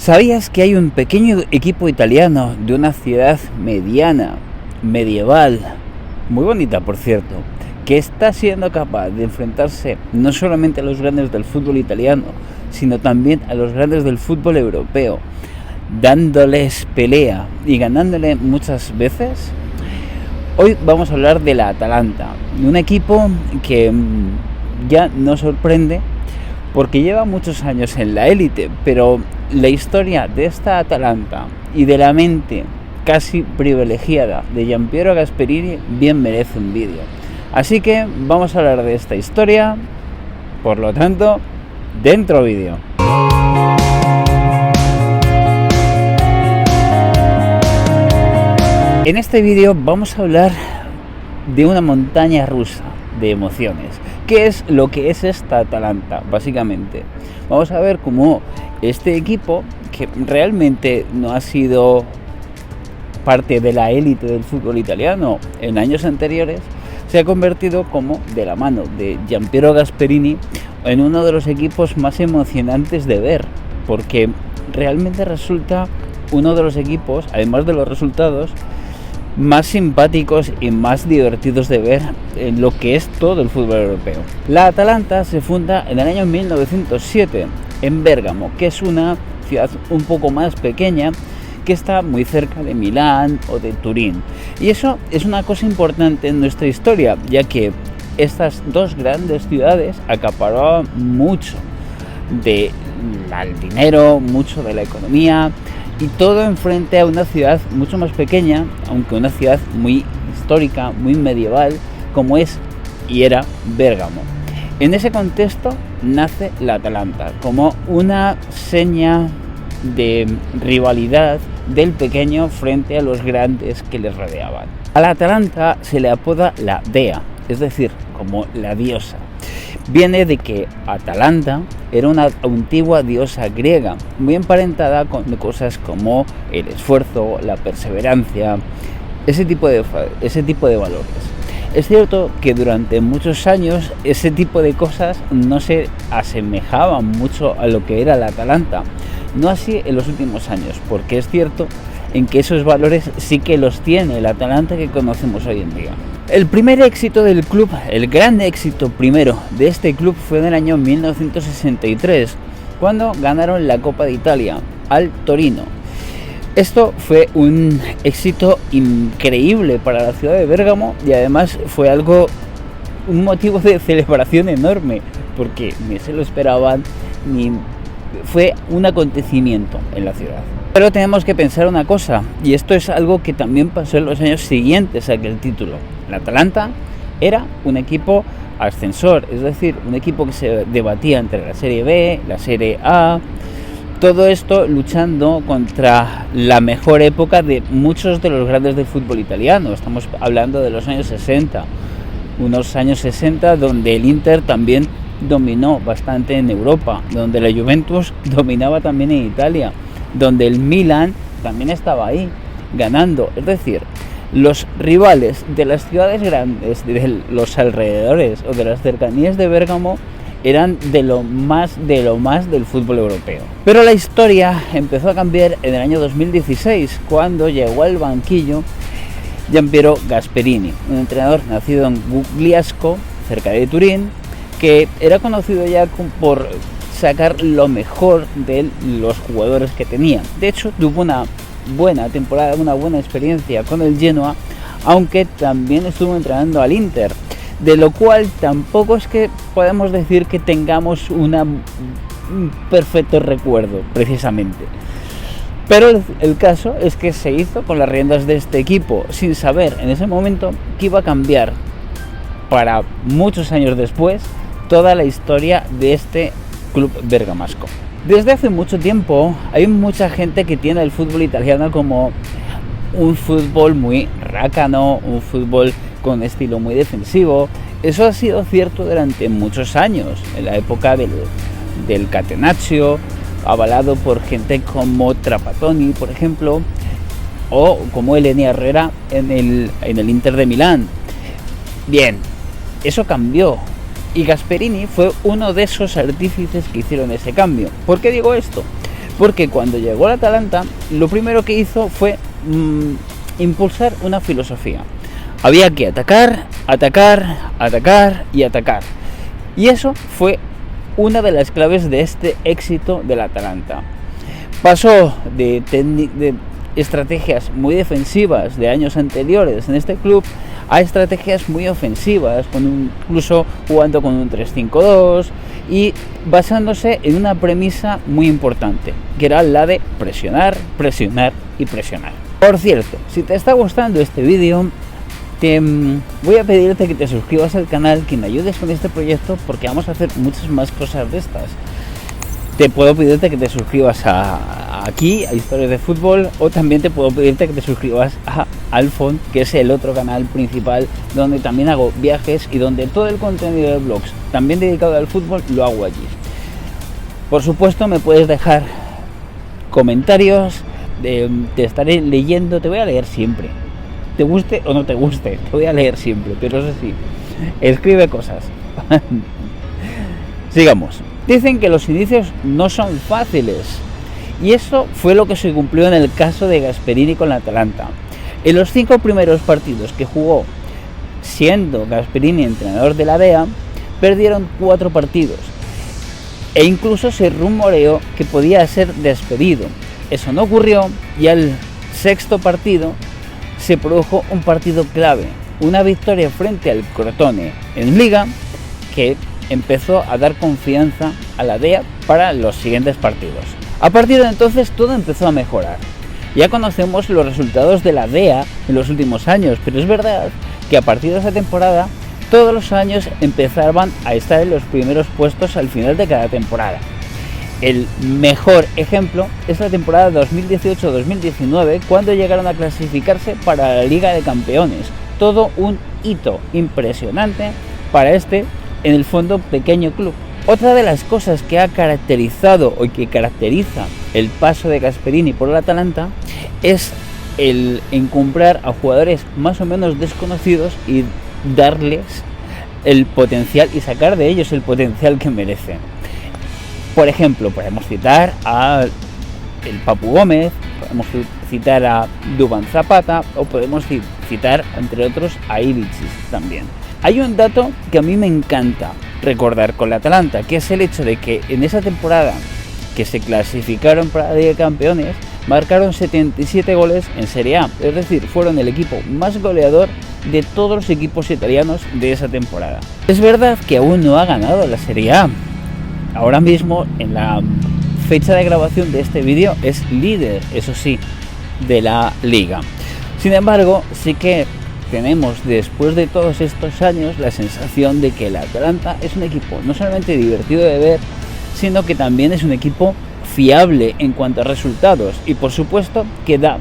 ¿Sabías que hay un pequeño equipo italiano de una ciudad mediana, medieval, muy bonita por cierto, que está siendo capaz de enfrentarse no solamente a los grandes del fútbol italiano, sino también a los grandes del fútbol europeo, dándoles pelea y ganándole muchas veces? Hoy vamos a hablar de la Atalanta, un equipo que ya nos sorprende porque lleva muchos años en la élite, pero la historia de esta Atalanta y de la mente casi privilegiada de Giampiero Gasperini bien merece un vídeo. Así que vamos a hablar de esta historia, por lo tanto, dentro vídeo. En este vídeo vamos a hablar de una montaña rusa de emociones. ¿Qué es lo que es esta Atalanta? Básicamente, vamos a ver cómo este equipo, que realmente no ha sido parte de la élite del fútbol italiano en años anteriores, se ha convertido, como de la mano de Giampiero Gasperini, en uno de los equipos más emocionantes de ver, porque realmente resulta uno de los equipos, además de los resultados, más simpáticos y más divertidos de ver en lo que es todo el fútbol europeo. La Atalanta se funda en el año 1907 en Bérgamo, que es una ciudad un poco más pequeña que está muy cerca de Milán o de Turín. Y eso es una cosa importante en nuestra historia, ya que estas dos grandes ciudades acaparaban mucho del dinero, mucho de la economía, y todo enfrente a una ciudad mucho más pequeña, aunque una ciudad muy histórica, muy medieval, como es y era Bérgamo. En ese contexto nace la Atalanta, como una seña de rivalidad del pequeño frente a los grandes que les rodeaban. A la Atalanta se le apoda la Dea, es decir, como la diosa. Viene de que Atalanta era una antigua diosa griega, muy emparentada con cosas como el esfuerzo, la perseverancia, ese tipo de valores. Es cierto que durante muchos años ese tipo de cosas no se asemejaban mucho a lo que era la Atalanta, no así en los últimos años, porque es cierto en que esos valores sí que los tiene la Atalanta que conocemos hoy en día. El primer éxito del club, el gran éxito primero de este club, fue en el año 1963, cuando ganaron la Copa de Italia al Torino. Esto fue un éxito increíble para la ciudad de Bérgamo y además fue un motivo de celebración enorme, porque ni se lo esperaban, ni fue un acontecimiento en la ciudad. Pero tenemos que pensar una cosa, y esto es algo que también pasó en los años siguientes a aquel título. La Atalanta era un equipo ascensor, es decir, un equipo que se debatía entre la Serie B, la Serie A, todo esto luchando contra la mejor época de muchos de los grandes del fútbol italiano. Estamos hablando de los años 60, unos años 60 donde el Inter también dominó bastante en Europa, donde la Juventus dominaba también en Italia, donde el Milan también estaba ahí ganando. Es decir, los rivales de las ciudades grandes, de los alrededores o de las cercanías de Bérgamo, eran de lo más del fútbol europeo. Pero la historia empezó a cambiar en el año 2016, cuando llegó al banquillo Giampiero Gasperini, un entrenador nacido en Gugliasco, cerca de Turín, que era conocido ya por sacar lo mejor de los jugadores que tenía. De hecho, tuvo una buena temporada, una buena experiencia con el Genoa, aunque también estuvo entrenando al Inter, de lo cual tampoco es que podemos decir que tengamos un perfecto recuerdo, precisamente. Pero el caso es que se hizo con las riendas de este equipo, sin saber en ese momento que iba a cambiar para muchos años después toda la historia de este club bergamasco. Desde hace mucho tiempo hay mucha gente que tiene el fútbol italiano como un fútbol muy rácano, un fútbol con estilo muy defensivo. Eso ha sido cierto durante muchos años, en la época del Catenaccio, avalado por gente como Trapattoni, por ejemplo, o como Eleni Herrera en el Inter de Milán. Bien, eso cambió. Y Gasperini fue uno de esos artífices que hicieron ese cambio. ¿Por qué digo esto? porque cuando llegó al Atalanta, lo primero que hizo fue impulsar una filosofía. Había que atacar, atacar, atacar y atacar. Y eso fue una de las claves de este éxito del Atalanta. Pasó de estrategias muy defensivas de años anteriores en este club a estrategias muy ofensivas, incluso jugando con un 3-5-2 y basándose en una premisa muy importante, que era la de presionar, presionar y presionar. Por cierto, si te está gustando este vídeo, voy a pedirte que te suscribas al canal, que me ayudes con este proyecto, porque vamos a hacer muchas más cosas de estas. Te puedo pedirte que te suscribas aquí a Historias de Fútbol, o también te puedo pedirte que te suscribas a Alfon, que es el otro canal principal donde también hago viajes y donde todo el contenido de vlogs también dedicado al fútbol lo hago allí. Por supuesto, me puedes dejar comentarios, te estaré leyendo, te voy a leer siempre. Te guste o no te guste, te voy a leer siempre, pero eso sí, escribe cosas. Sigamos. Dicen que los inicios no son fáciles, y eso fue lo que se cumplió en el caso de Gasperini con la Atalanta. En los 5 primeros partidos que jugó, siendo Gasperini entrenador de la DEA, perdieron 4 partidos, e incluso se rumoreó que podía ser despedido. Eso no ocurrió, y al 6º partido se produjo un partido clave, una victoria frente al Crotone en Liga, que empezó a dar confianza a la DEA para los siguientes partidos. A partir de entonces todo empezó a mejorar. Ya conocemos los resultados de la DEA en los últimos años, pero es verdad que a partir de esa temporada todos los años empezaban a estar en los primeros puestos al final de cada temporada. El mejor ejemplo es la temporada 2018-2019, cuando llegaron a clasificarse para la Liga de Campeones. Todo un hito impresionante para este, en el fondo, pequeño club. Otra de las cosas que ha caracterizado o que caracteriza el paso de Gasperini por el Atalanta es el encumbrar a jugadores más o menos desconocidos y darles el potencial y sacar de ellos el potencial que merecen. Por ejemplo, podemos citar a el Papu Gómez, podemos citar a Duván Zapata o podemos citar, entre otros, a Ilicic también. Hay un dato que a mí me encanta recordar con la Atalanta, que es el hecho de que en esa temporada que se clasificaron para la Liga de Campeones, marcaron 77 goles en Serie A, es decir, fueron el equipo más goleador de todos los equipos italianos de esa temporada. Es verdad que aún no ha ganado la Serie A. Ahora mismo, en la fecha de grabación de este vídeo, es líder, eso sí, de la Liga. Sin embargo, sí que tenemos, después de todos estos años, la sensación de que el Atalanta es un equipo no solamente divertido de ver, sino que también es un equipo fiable en cuanto a resultados, y por supuesto que da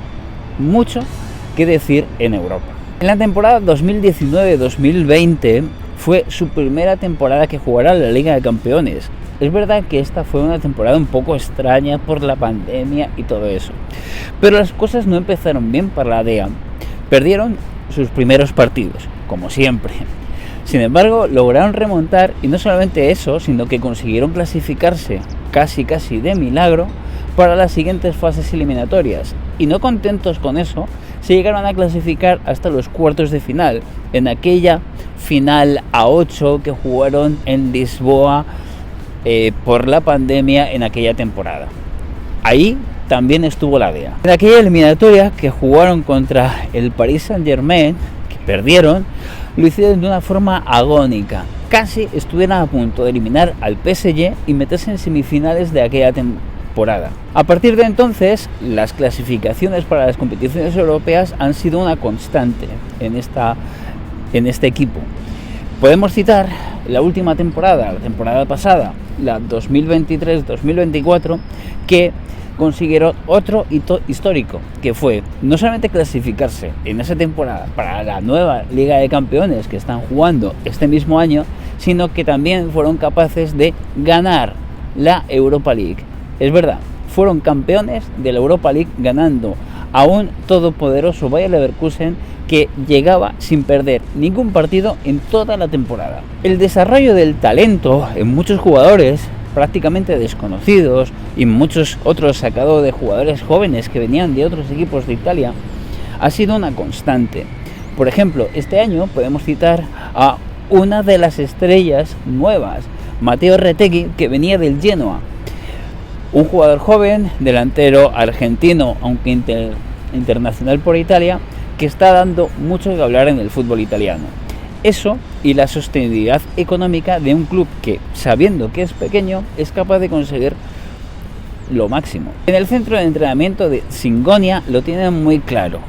mucho que decir en Europa. En la temporada 2019-2020 fue su primera temporada que jugará la Liga de Campeones. Es verdad que esta fue una temporada un poco extraña por la pandemia y todo eso, pero las cosas no empezaron bien para la DEA. Perdieron sus primeros partidos, como siempre. Sin embargo, lograron remontar, y no solamente eso, sino que consiguieron clasificarse casi de milagro para las siguientes fases eliminatorias. Y no contentos con eso, se llegaron a clasificar hasta los cuartos de final, en aquella final a 8 que jugaron en Lisboa por la pandemia en aquella temporada. Ahí también estuvo la DEA. En aquella eliminatoria que jugaron contra el Paris Saint-Germain, que perdieron, lo hicieron de una forma agónica. Casi estuvieron a punto de eliminar al PSG y meterse en semifinales de aquella temporada. A partir de entonces, las clasificaciones para las competiciones europeas han sido una constante en este equipo. Podemos citar la última temporada, la temporada pasada, la 2023-2024, que consiguieron otro hito histórico, que fue no solamente clasificarse en esa temporada para la nueva Liga de Campeones que están jugando este mismo año, sino que también fueron capaces de ganar la Europa League. Es verdad, fueron campeones de la Europa League ganando a un todopoderoso Bayer Leverkusen que llegaba sin perder ningún partido en toda la temporada. El desarrollo del talento en muchos jugadores prácticamente desconocidos y muchos otros sacados de jugadores jóvenes que venían de otros equipos de Italia, ha sido una constante. Por ejemplo, este año podemos citar a una de las estrellas nuevas, Matteo Retegui, que venía del Genoa. Un jugador joven, delantero argentino, aunque internacional por Italia, que está dando mucho que hablar en el fútbol italiano. Eso y la sostenibilidad económica de un club que, sabiendo que es pequeño, es capaz de conseguir lo máximo. En el centro de entrenamiento de Singonia lo tienen muy claro.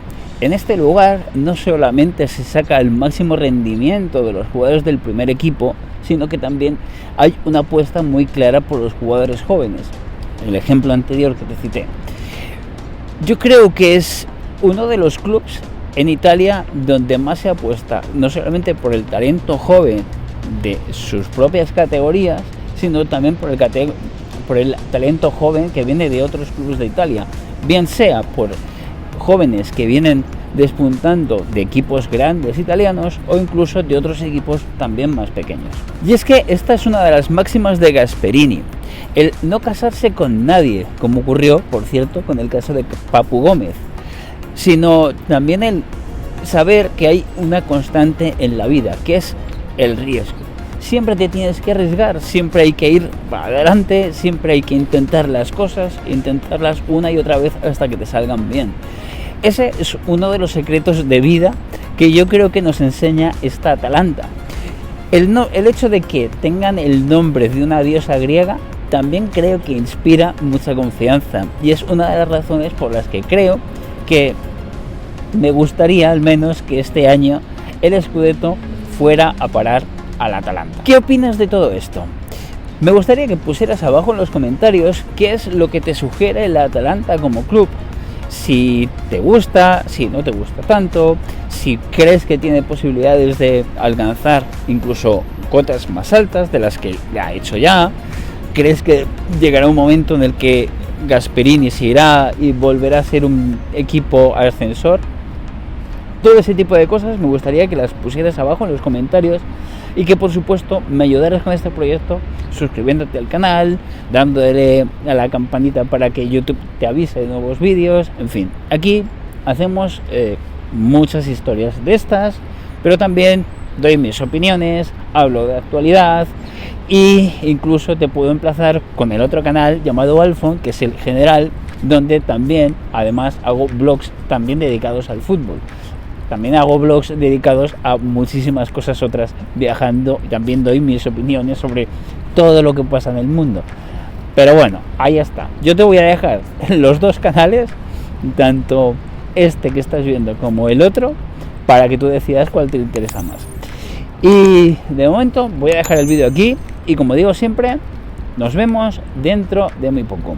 En este lugar no solamente se saca el máximo rendimiento de los jugadores del primer equipo, sino que también hay una apuesta muy clara por los jugadores jóvenes. El ejemplo anterior que te cité. Yo creo que es uno de los clubes en Italia donde más se apuesta, no solamente por el talento joven de sus propias categorías, sino también por el talento joven que viene de otros clubes de Italia, bien sea por jóvenes que vienen despuntando de equipos grandes italianos o incluso de otros equipos también más pequeños. Y es que esta es una de las máximas de Gasperini, el no casarse con nadie, como ocurrió, por cierto, con el caso de Papu Gómez, sino también el saber que hay una constante en la vida, que es el riesgo. Siempre te tienes que arriesgar, siempre hay que ir para adelante, siempre hay que intentar las cosas, intentarlas una y otra vez hasta que te salgan bien. Ese es uno de los secretos de vida que yo creo que nos enseña esta Atalanta. El hecho de que tengan el nombre de una diosa griega también creo que inspira mucha confianza, y es una de las razones por las que creo que me gustaría al menos que este año el Scudetto fuera a parar al Atalanta. ¿Qué opinas de todo esto? Me gustaría que pusieras abajo en los comentarios qué es lo que te sugiere el Atalanta como club. Si te gusta, si no te gusta tanto, si crees que tiene posibilidades de alcanzar incluso cotas más altas de las que ha hecho ya, crees que llegará un momento en el que Gasperini se irá y volverá a ser un equipo ascensor. Todo ese tipo de cosas me gustaría que las pusieras abajo en los comentarios y que por supuesto me ayudaras con este proyecto suscribiéndote al canal, dándole a la campanita para que YouTube te avise de nuevos vídeos. En fin, aquí hacemos muchas historias de estas, pero también doy mis opiniones, hablo de actualidad e incluso te puedo emplazar con el otro canal llamado Alfon, que es el general, donde también además hago vlogs también dedicados al fútbol. También hago vlogs dedicados a muchísimas cosas otras, viajando, y también doy mis opiniones sobre todo lo que pasa en el mundo. Pero bueno, ahí está. Yo te voy a dejar los dos canales, tanto este que estás viendo como el otro, para que tú decidas cuál te interesa más. Y de momento voy a dejar el vídeo aquí y, como digo siempre, nos vemos dentro de muy poco.